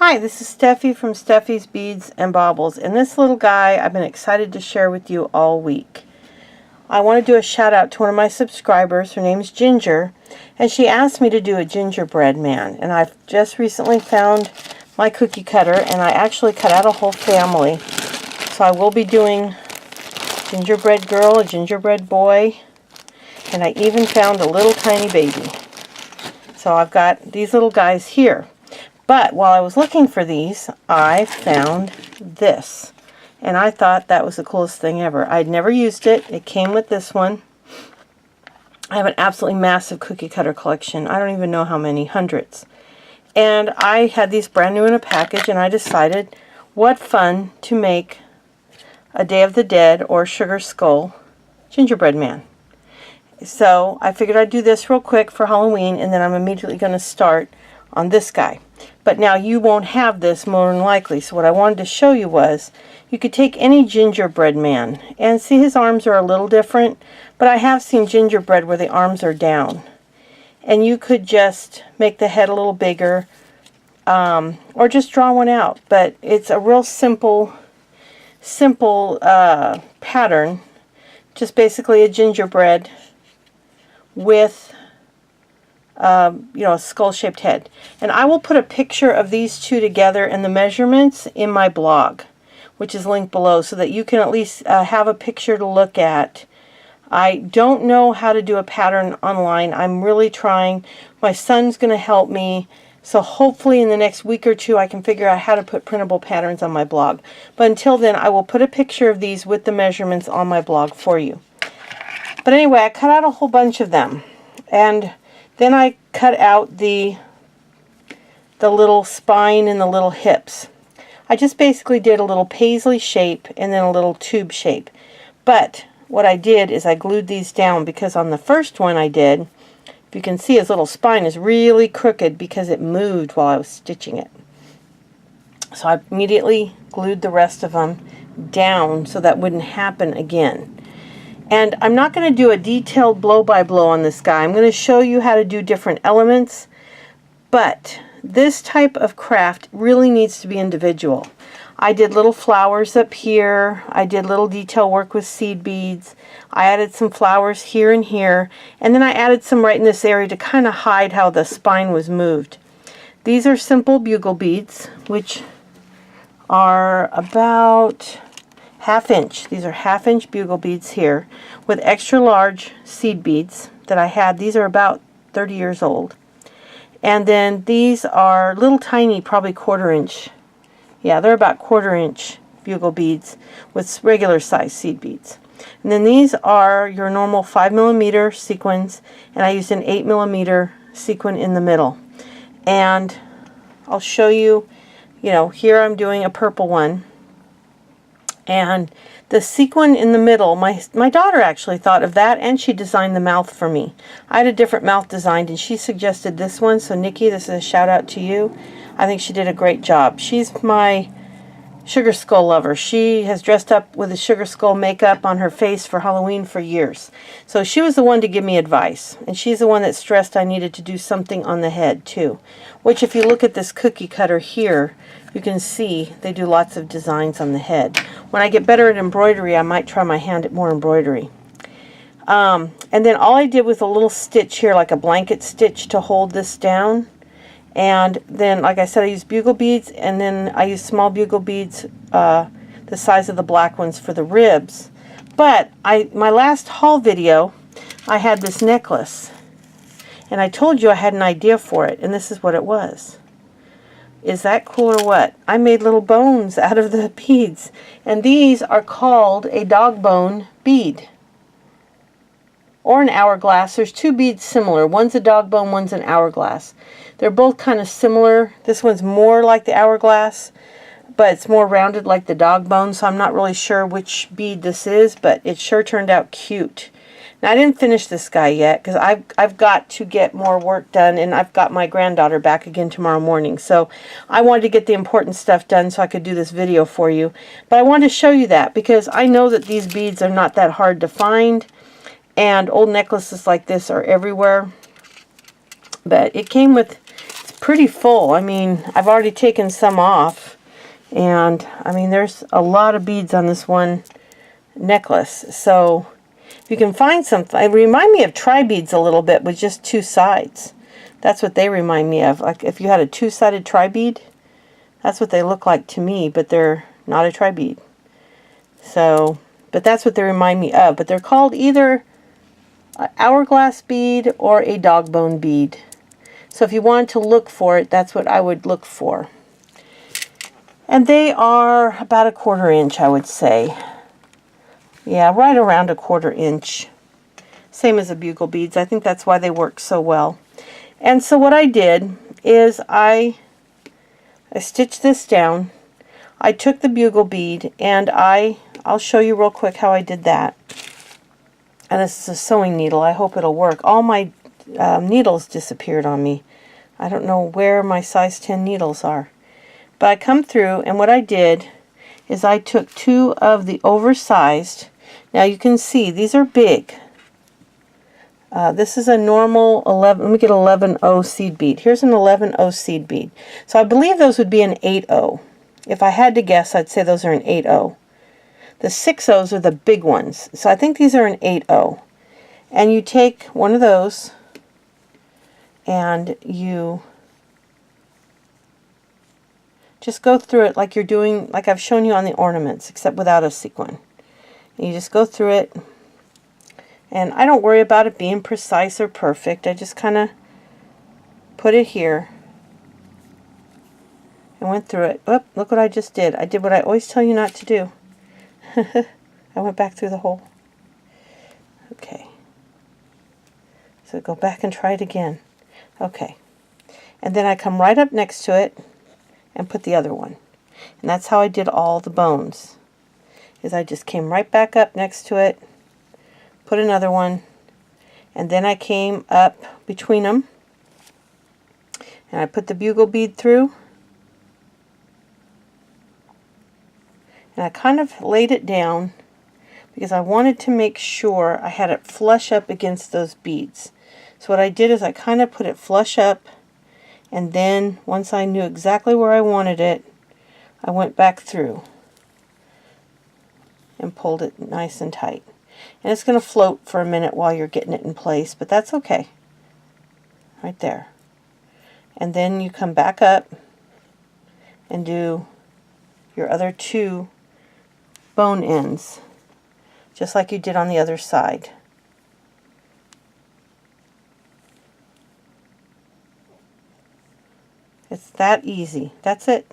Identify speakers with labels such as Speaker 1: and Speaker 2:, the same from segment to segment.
Speaker 1: Hi, this is Steffi from Steffi's Beads and Baubles, and this little guy I've been excited to share with you all week. I want to do a shout out to one of my subscribers. Her name's Ginger, and she asked me to do a gingerbread man, and I've just recently found my cookie cutter, and I actually cut out a whole family. So I will be doing gingerbread girl, a gingerbread boy, and I even found a little tiny baby. So I've got these little guys here. But while I was looking for these, I found this. And I thought that was the coolest thing ever. I'd never used it. It came with this one. I have an absolutely massive cookie cutter collection. I don't even know how many, hundreds. And I had these brand new in a package, and I decided what fun to make a Day of the Dead or Sugar Skull gingerbread man. So I figured I'd do this real quick for Halloween, and then I'm immediately going to start on this guy. But now you won't have this more than likely, so what I wanted to show you was you could take any gingerbread man, and see his arms are a little different, but I have seen gingerbread where the arms are down, and you could just make the head a little bigger, or just draw one out. But it's a real simple pattern, just basically a gingerbread with a skull-shaped head. And I will put a picture of these two together and the measurements in my blog, which is linked below, so that you can at least have a picture to look at. I don't know how to do a pattern online. I'm really trying. My son's going to help me, so hopefully in the next week or two I can figure out how to put printable patterns on my blog. But until then, I will put a picture of these with the measurements on my blog for you. But anyway, I cut out a whole bunch of them, and then I cut out the little spine and the little hips. I just basically did a little paisley shape and then a little tube shape. But what I did is I glued these down, because on the first one I did, if you can see, his little spine is really crooked because it moved while I was stitching it. So I immediately glued the rest of them down so that wouldn't happen again. And I'm not going to do a detailed blow-by-blow on this guy. I'm going to show you how to do different elements, but this type of craft really needs to be individual. I did little flowers up here. I did little detail work with seed beads. I added some flowers here and here, and then I added some right in this area to kind of hide how the spine was moved. These are simple bugle beads, which are about ½ inch. These are ½ inch bugle beads here with extra large seed beads that I had. These are about 30 years old. And then these are little tiny, probably ½ inch. Yeah, they're about ½ inch bugle beads with regular size seed beads. And then these are your normal 5mm sequins, and I used an 8mm sequin in the middle. And I'll show you, here I'm doing a purple one. And the sequin in the middle, my daughter actually thought of that, and she designed the mouth for me. I had a different mouth designed, and she suggested this one. So Nikki, this is a shout out to you. I think she did a great job. She's my sugar skull lover. She has dressed up with a sugar skull makeup on her face for Halloween for years. So she was the one to give me advice, and she's the one that stressed I needed to do something on the head too. Which, if you look at this cookie cutter here, you can see they do lots of designs on the head. When I get better at embroidery, I might try my hand at more embroidery. And then all I did was a little stitch here, like a blanket stitch, to hold this down. And then, like I said, I used bugle beads, and then I used small bugle beads, the size of the black ones, for the ribs. But my last haul video, I had this necklace, and I told you I had an idea for it, and this is what it was. Is that cool or what? I made little bones out of the beads, and these are called a dog bone bead, or an hourglass. There's two beads similar. One's a dog bone, one's an hourglass. They're both kind of similar. This one's more like the hourglass, but it's more rounded like the dog bone, so I'm not really sure which bead this is, but it sure turned out cute. Now, I didn't finish this guy yet because I've got to get more work done, and I've got my granddaughter back again tomorrow morning. So I wanted to get the important stuff done so I could do this video for you. But I wanted to show you that because I know that these beads are not that hard to find, and old necklaces like this are everywhere. But it came with, it's pretty full. I mean, I've already taken some off, and I mean, there's a lot of beads on this one necklace. So if you can find something, they remind me of tri-beads a little bit with just two sides. That's what they remind me of. Like if you had a two-sided tri-bead, that's what they look like to me, but they're not a tri-bead. So, but that's what they remind me of. But they're called either an hourglass bead or a dog bone bead. So if you wanted to look for it, that's what I would look for. And they are about 1/4 inch, I would say. Yeah, right around 1/4 inch. Same as the bugle beads. I think that's why they work so well. And so what I did is I stitched this down. I took the bugle bead and I'll show you real quick how I did that. And this is a sewing needle. I hope it'll work. All my needles disappeared on me. I don't know where my size 10 needles are. But I come through, and what I did is I took 2 of the oversized. Now you can see these are big. This is a normal 11. Let me get 11-0 seed bead. Here's an 11-0 seed bead. So I believe those would be an 8-0. If I had to guess, I'd say those are an 8-0. The 6-0s are the big ones. So I think these are an 8-0. And you take one of those and you just go through it like you're doing, like I've shown you on the ornaments, except without a sequin. And you just go through it. And I don't worry about it being precise or perfect. I just kind of put it here and went through it. Oh, look what I just did. I did what I always tell you not to do. I went back through the hole. Okay. So go back and try it again. Okay. And then I come right up next to it and put the other one. And that's how I did all the bones. Is I just came right back up next to it, put another one, and then I came up between them and I put the bugle bead through. And I kind of laid it down because I wanted to make sure I had it flush up against those beads. So what I did is I kind of put it flush up, and then once I knew exactly where I wanted it, I went back through and pulled it nice and tight. And it's going to float for a minute while you're getting it in place, but that's okay. Right there. And then you come back up and do your other 2 bone ends, just like you did on the other side. It's that easy. That's it.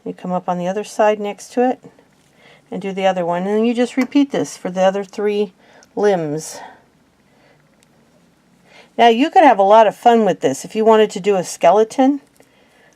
Speaker 1: You come up on the other side next to it and do the other one, and then you just repeat this for the other 3 limbs. Now you could have a lot of fun with this. If you wanted to do a skeleton,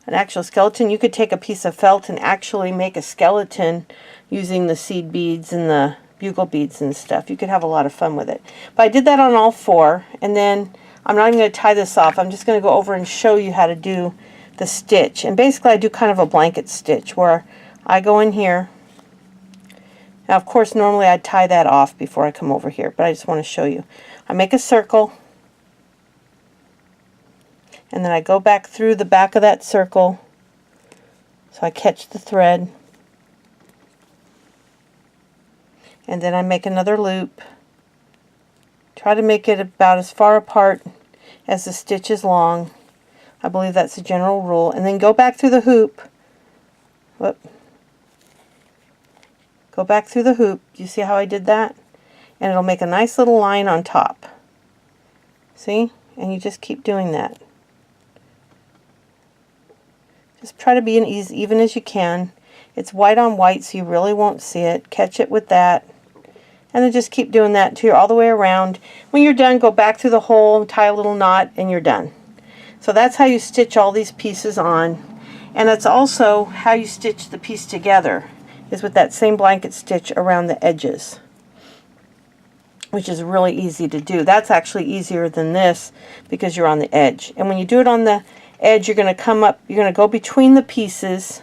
Speaker 1: an actual skeleton, you could take a piece of felt and actually make a skeleton using the seed beads and the bugle beads and stuff. You could have a lot of fun with it. But I did that on all 4, and then I'm not even going to tie this off. I'm just going to go over and show you how to do the stitch. And basically I do kind of a blanket stitch where I go in here. Now of course normally I'd tie that off before I come over here, but I just want to show you. I make a circle, and then I go back through the back of that circle so I catch the thread, and then I make another loop. Try to make it about as far apart as the stitch is long. I believe that's the general rule. And then go back through the hoop. Whoop. Go back through the hoop. Do you see how I did that? And it'll make a nice little line on top. See? And you just keep doing that. Just try to be as even as you can. It's white on white, so you really won't see it. Catch it with that. And then just keep doing that till you're all the way around. When you're done, go back through the hole, tie a little knot, and you're done. So that's how you stitch all these pieces on. And that's also how you stitch the piece together, is with that same blanket stitch around the edges, which is really easy to do. That's actually easier than this because you're on the edge. And when you do it on the edge, you're going to come up, you're going to go between the pieces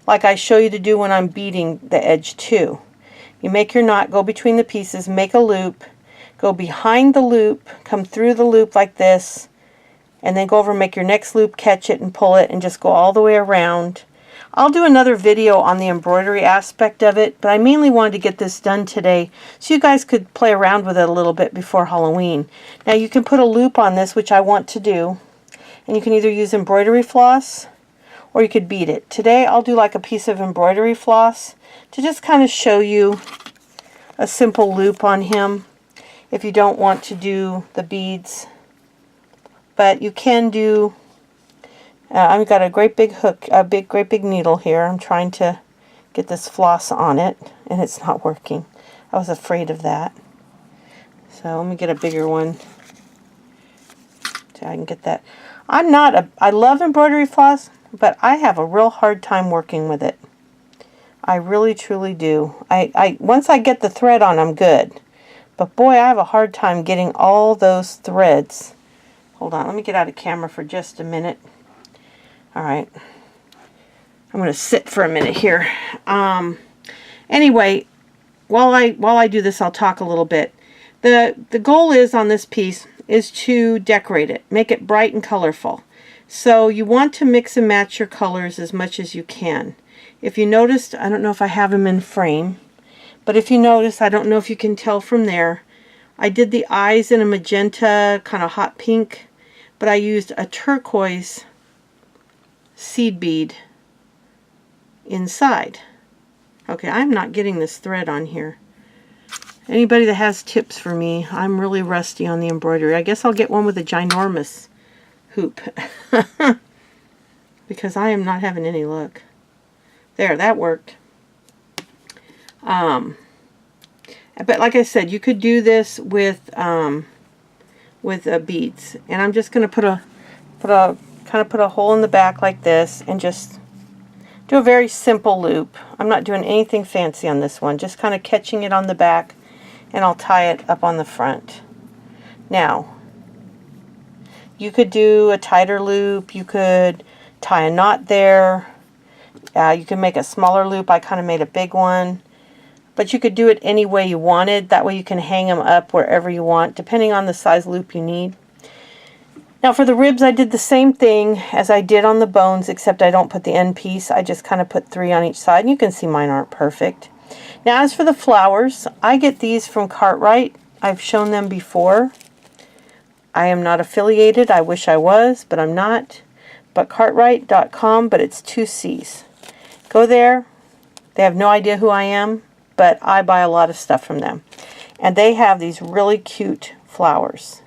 Speaker 1: like I show you to do when I'm beading the edge too. You make your knot, go between the pieces, make a loop, go behind the loop, come through the loop like this, and then go over and make your next loop, catch it and pull it, and just go all the way around. I'll do another video on the embroidery aspect of it, but I mainly wanted to get this done today so you guys could play around with it a little bit before Halloween. Now you can put a loop on this, which I want to do, and you can either use embroidery floss or you could bead it. Today I'll do like a piece of embroidery floss to just kind of show you a simple loop on him if you don't want to do the beads. But you can do, I've got a great big hook, great big needle here. I'm trying to get this floss on it, and it's not working. I was afraid of that. So let me get a bigger one so I can get that. I love embroidery floss, but I have a real hard time working with it. I really truly do. Once I get the thread on, I'm good. But boy, I have a hard time getting all those threads. Hold on, let me get out of camera for just a minute. All right. I'm going to sit for a minute here. Anyway, while I do this, I'll talk a little bit. The goal is on this piece is to decorate it, make it bright and colorful. So you want to mix and match your colors as much as you can. If you noticed, I don't know if I have them in frame, but if you notice, I don't know if you can tell from there, I did the eyes in a magenta, kind of hot pink, but I used a turquoise seed bead inside. Okay, I'm not getting this thread on here. Anybody that has tips for me, I'm really rusty on the embroidery. I guess I'll get one with a ginormous hoop because I am not having any luck. There, that worked. But like I said, you could do this with beads, and I'm just going to put a hole in the back like this and just do a very simple loop. I'm not doing anything fancy on this one, just kind of catching it on the back, and I'll tie it up on the front. Now, you could do a tighter loop, you could tie a knot there, you can make a smaller loop. I kind of made a big one, but you could do it any way you wanted. That way you can hang them up wherever you want, depending on the size loop you need. Now for the ribs, I did the same thing as I did on the bones, except I don't put the end piece. I just kind of put 3 on each side, and you can see mine aren't perfect. Now as for the flowers, I get these from Cartwright. I've shown them before. I am not affiliated. I wish I was, but I'm not. But Cartwright.com, but it's 2 C's. Go there. They have no idea who I am, but I buy a lot of stuff from them. And they have these really cute flowers.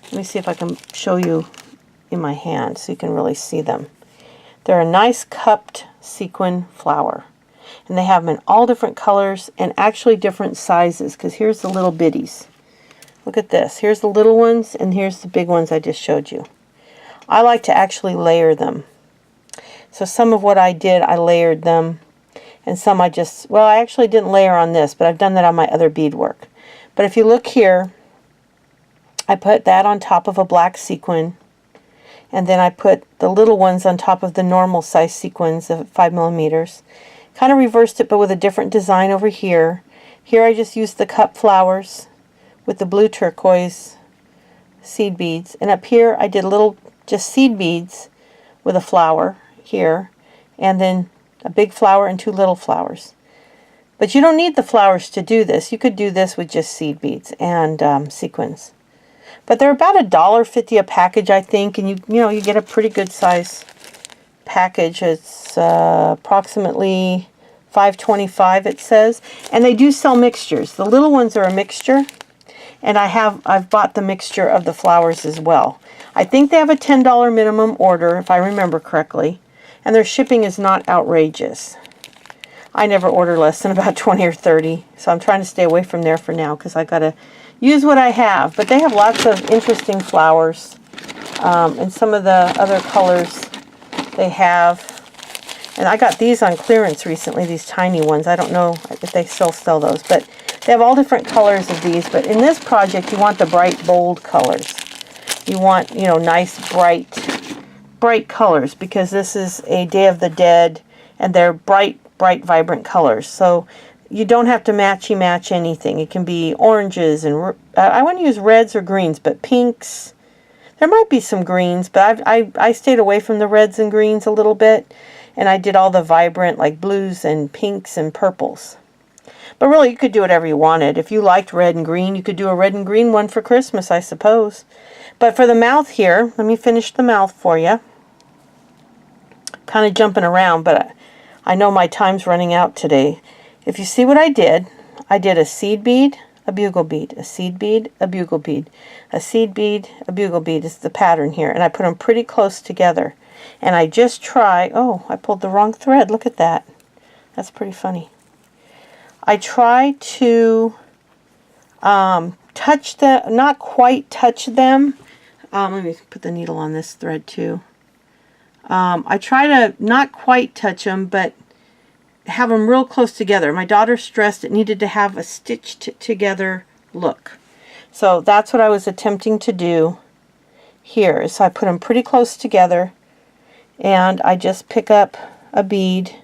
Speaker 1: Let me see if I can show you in my hand so you can really see them. They're a nice cupped sequin flower. And they have them in all different colors and actually different sizes, because here's the little bitties. Look at this. Here's the little ones, and here's the big ones I just showed you. I like to actually layer them. So some of what I did, I layered them. And some I actually didn't layer on this, but I've done that on my other beadwork. But if you look here, I put that on top of a black sequin. And then I put the little ones on top of the normal size sequins of 5 millimeters. Kind of reversed it, but with a different design over here. Here I just used the cup flowers with the blue turquoise seed beads. And up here I did little just seed beads with a flower here, and then a big flower and 2 little flowers. But you don't need the flowers to do this. You could do this with just seed beads and sequins. But they're about $1.50 a package, I think, and you get a pretty good size package. It's approximately $5.25 it says, and they do sell mixtures. The little ones are a mixture, and I've bought the mixture of the flowers as well. I think they have a $10 minimum order, if I remember correctly, and their shipping is not outrageous. I never order less than about 20 or 30, so I'm trying to stay away from there for now because I got to use what I have. But they have lots of interesting flowers, and some of the other colors they have. And I got these on clearance recently, these tiny ones. I don't know if they still sell those, but they have all different colors of these. But in this project, you want the bright, bold colors. You want, nice, bright colors, because this is a Day of the Dead, and they're bright, vibrant colors. So you don't have to match anything. It can be oranges, and I want to use reds or greens, but pinks. There might be some greens, but I stayed away from the reds and greens a little bit, and I did all the vibrant like blues and pinks and purples. But really, you could do whatever you wanted. If you liked red and green, you could do a red and green one for Christmas, I suppose. But for the mouth here, let me finish the mouth for you. Kind of jumping around, but I know my time's running out today. If you see what I did a seed bead, a bugle bead, a seed bead, a bugle bead, a seed bead, a bugle bead is the pattern here. And I put them pretty close together. And I just try, oh, I pulled the wrong thread. Look at that. That's pretty funny. I try to touch the, not quite touch them. Let me put the needle on this thread too. I try to not quite touch them, but have them real close together. My daughter stressed it needed to have a stitched together look. So that's what I was attempting to do here. So I put them pretty close together, and I just pick up a bead,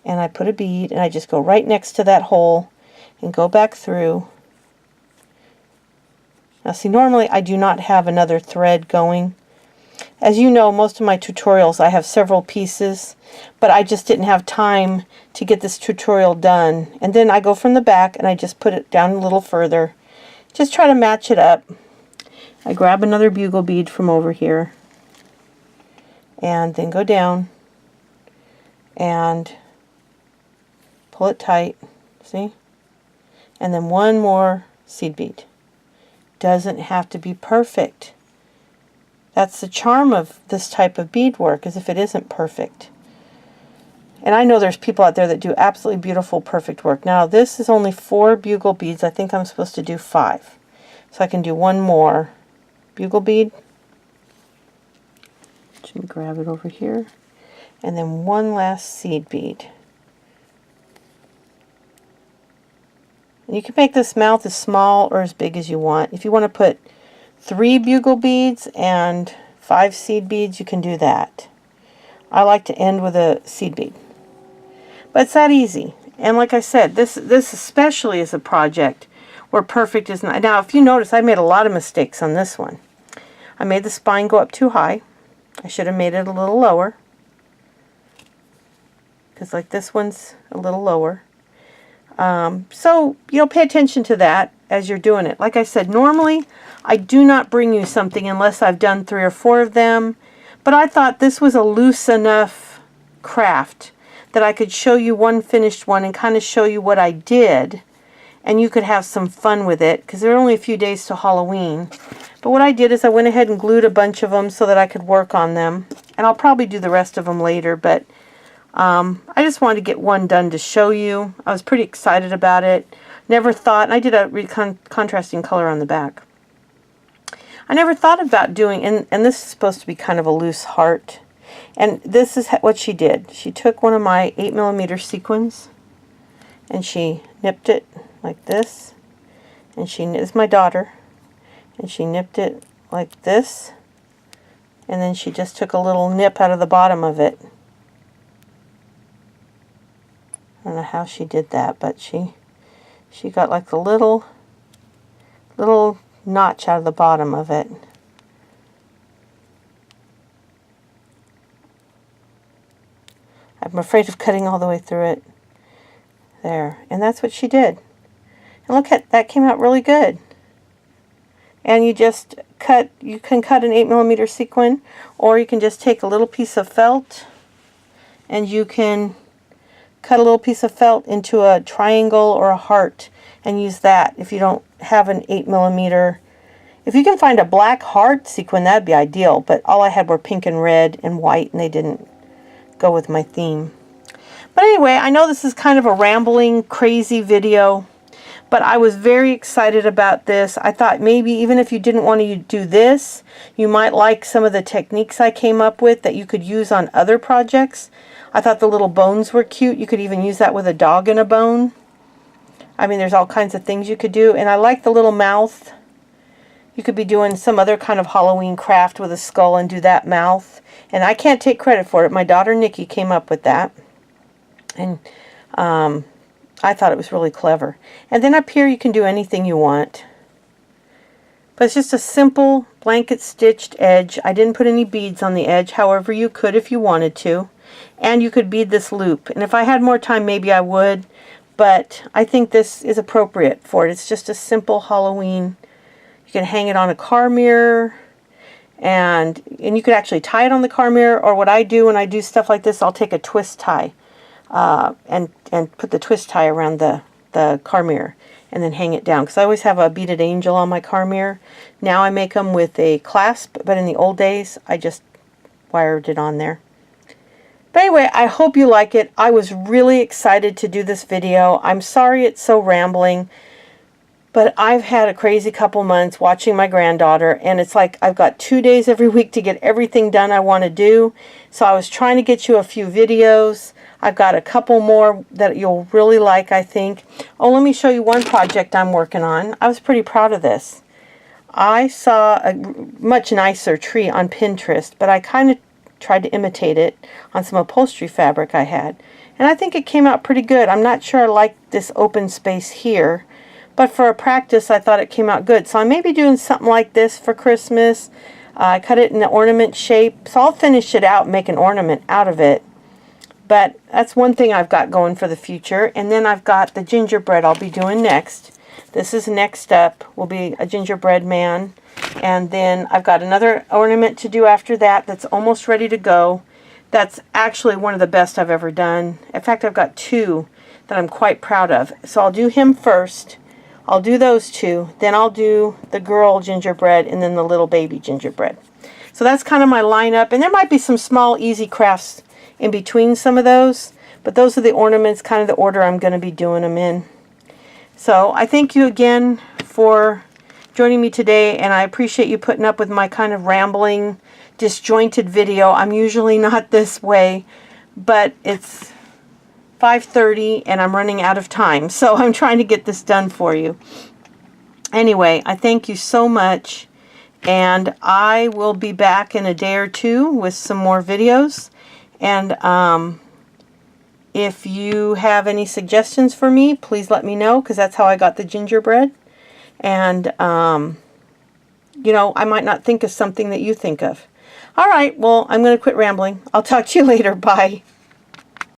Speaker 1: and I put a bead, and I just go right next to that hole and go back through. Now see, normally I do not have another thread going. As you know, most of my tutorials I have several pieces, but I just didn't have time to get this tutorial done. And then I go from the back and I just put it down a little further. Just try to match it up. I grab another bugle bead from over here and then go down and pull it tight, see? And then one more seed bead. Doesn't have to be perfect. That's the charm of this type of beadwork, is if it isn't perfect. And I know there's people out there that do absolutely beautiful, perfect work. Now this is only 4 bugle beads. I think I'm supposed to do 5. So I can do one more bugle bead. Let me grab it over here. And then one last seed bead. And you can make this mouth as small or as big as you want. If you want to put 3 bugle beads and 5 seed beads, you can do that. I like to end with a seed bead. But it's that easy. And like I said, this especially is a project where perfect is not. Now, if you notice, I made a lot of mistakes on this one. I made the spine go up too high. I should have made it a little lower. Because like this one's a little lower. So, pay attention to that as you're doing it. Like I said, normally I do not bring you something unless I've done 3 or 4 of them. But I thought this was a loose enough craft that I could show you one finished one and kind of show you what I did. And you could have some fun with it, because there are only a few days to Halloween. But what I did is I went ahead and glued a bunch of them so that I could work on them. And I'll probably do the rest of them later, but I just wanted to get one done to show you. I was pretty excited about it. Never thought, and I did a contrasting color on the back. I never thought about doing, and this is supposed to be kind of a loose heart. And this is what she did. She took one of my 8mm sequins, and she nipped it like this. And this is my daughter. And she nipped it like this. And then she just took a little nip out of the bottom of it. I don't know how she did that, but she got like the little notch out of the bottom of it. I'm afraid of cutting all the way through it. There. And that's what she did. And look at that, came out really good. And you can cut an 8mm sequin, or you can just take a little piece of felt and you can cut a little piece of felt into a triangle or a heart and use that if you don't have an 8mm. If you can find a black heart sequin, that'd be ideal, but all I had were pink and red and white, and they didn't go with my theme. But anyway, I know this is kind of a rambling, crazy video, but I was very excited about this. I thought maybe even if you didn't want to do this, you might like some of the techniques I came up with that you could use on other projects. I thought the little bones were cute. You could even use that with a dog and a bone. I mean, there's all kinds of things you could do. And I like the little mouth. You could be doing some other kind of Halloween craft with a skull and do that mouth. And I can't take credit for it. My daughter Nikki came up with that. And I thought it was really clever. And then up here you can do anything you want. But it's just a simple blanket stitched edge. I didn't put any beads on the edge. However, you could if you wanted to. And you could bead this loop. And if I had more time, maybe I would. But I think this is appropriate for it. It's just a simple Halloween. You can hang it on a car mirror. And you could actually tie it on the car mirror. Or what I do when I do stuff like this, I'll take a twist tie. And put the twist tie around the car mirror. And then hang it down. Because I always have a beaded angel on my car mirror. Now I make them with a clasp. But in the old days, I just wired it on there. But anyway, I hope you like it. I was really excited to do this video. I'm sorry it's so rambling, but I've had a crazy couple months watching my granddaughter, and it's like I've got 2 days every week to get everything done I want to do. So I was trying to get you a few videos. I've got a couple more that you'll really like, I think. Oh, let me show you one project I'm working on. I was pretty proud of this. I saw a much nicer tree on Pinterest, but I kind of tried to imitate it on some upholstery fabric I had. And I think it came out pretty good. I'm not sure I like this open space here, but for a practice I thought it came out good. So I may be doing something like this for Christmas. I cut it in the ornament shape, so I'll finish it out and make an ornament out of it. But that's one thing I've got going for the future. And then I've got the gingerbread I'll be doing next. This is next up, will be a gingerbread man. And then I've got another ornament to do after that that's almost ready to go. That's actually one of the best I've ever done. In fact, I've got two that I'm quite proud of. So I'll do him first. I'll do those two. Then I'll do the girl gingerbread and then the little baby gingerbread. So that's kind of my lineup. And there might be some small easy crafts in between some of those. But those are the ornaments, kind of the order I'm going to be doing them in. So I thank you again for joining me today, and I appreciate you putting up with my kind of rambling, disjointed video. I'm usually not this way, but it's 5:30 and I'm running out of time, so I'm trying to get this done for you. Anyway, I thank you so much, and I will be back in a day or two with some more videos. And if you have any suggestions for me, please let me know, because that's how I got the gingerbread. And, you know, I might not think of something that you think of. All right, well, I'm going to quit rambling. I'll talk to you later. Bye.